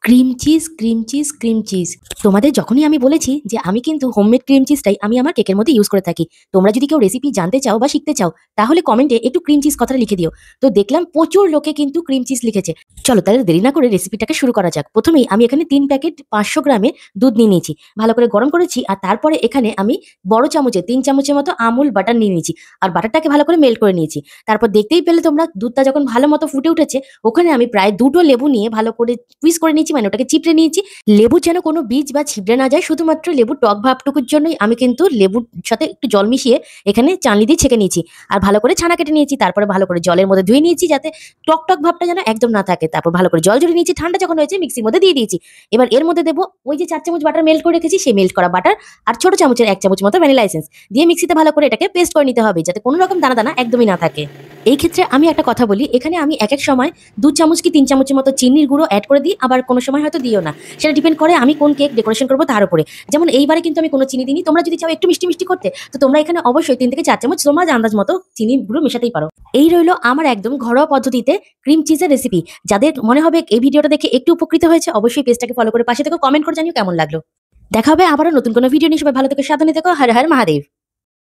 Cream cheese, cream cheese, cream cheese. তোমাদের যখনই আমি বলেছি যে আমি কিন্তু হোমমেড ক্রিম চিজটাই আমি আমার কেকের মধ্যে ইউজ করে থাকি। তোমরা যদি কেউ রেসিপি জানতে চাও বা শিখতে চাও তাহলে কমেন্টে একটু ক্রিম চিজ কথাটা লিখে দিও। তো দেখলাম প্রচুর লোকে কিন্তু ক্রিম চিজ লিখেছে। চলো তাহলে দেরি না করে রেসিপিটাকে শুরু করা যাক। প্রথমেই আমি এখানে ৩ প্যাকেট ৫০০ গ্রামের দুধ নিয়ে নিয়েছি। ভালো করে গরম করেছি আর তারপরে এখানে আমি বড় চামচে ৩ চামচের মতো আমুল বাটার নিয়ে নিয়েছি। আর বাটারটাকে ভালো করে মেল্ট করে নিয়েছি। তারপর দেখতেই পেলে তোমরা দুধটা যখন ভালো মতো ফুটে উঠেছে ওখানে আমি প্রায় ২ টো লেবু নিয়ে ভালো করে স্কুইজ করে নিয়েছি, মানে ওটাকে চিপড়ে নিয়েছি। লেবুর যেন কোনো বীজ বা ছিবড়ে না যায়, শুধুমাত্র লেবুর টক ভাবটুকুর জন্যই আমি কিন্তু লেবুর সাথে একটু জল মিশিয়ে এখানে চালনি দিয়ে ছেঁকে নিয়েছি। আর ভালো করে ছানা কেটে নিয়েছি। তারপরে ভালো করে জলের মধ্যে ধুয়ে নিয়েছি যাতে টক ভাবটা যেন একদম না থাকে। তারপর ভালো করে জল ঝরিয়ে নিয়েছি। ঠান্ডা যখন হয়েছে মিক্সির মধ্যে দিয়ে দিয়েছি। এবার এর মধ্যে দেবো ওই যে ৪ চামচ বাটার মেল্ট করে রেখেছি, সেই মেল্ট করা বাটার আর ছোট চামচের ১ চামচ মতো ভ্যানিলা এসেন্স দিয়ে মিক্সিতে ভালো করে এটাকে পেস্ট করে নিতে হবে যাতে কোনো রকম দানা দানা একদমই না থাকে। এই ক্ষেত্রে আমি একটা কথা বলি, এখানে আমি এক সময় ২ চামচ কি ৩ চামচের মতো চিনির গুঁড়ো এড করে দিই, আবার কোনো সময় হয়তো দিও না। সেটা ডিপেন্ড করে আমি কোন কেক ডেকোরেশন করবো তার উপরে। যেমন এইবারে কিন্তু আমি কোনো চিনি দিইনি। তোমরা যদি চাও একটু মিষ্টি মিষ্টি করতে তো তোমরা এখানে অবশ্যই ৩ থেকে ৪ চামচ তোমার আন্দাজ মতো চিনির গুঁড়ো মেশাতেই পারো। এই রইলো আমার একদম ঘরোয়া পদ্ধতিতে ক্রিম চিজের রেসিপি। যাদের মনে হবে এই ভিডিওটা দেখে একটু উপকৃত হয়েছে অবশ্যই পেজটাকে ফলো করে পাশে থেকো, কমেন্ট করে জানিও কেমন লাগলো। দেখা হবে আবারও নতুন কোনো ভিডিও নিয়ে। সবাই ভালো থেকো, সাবধানে থেকো। হর হর মহাদেব।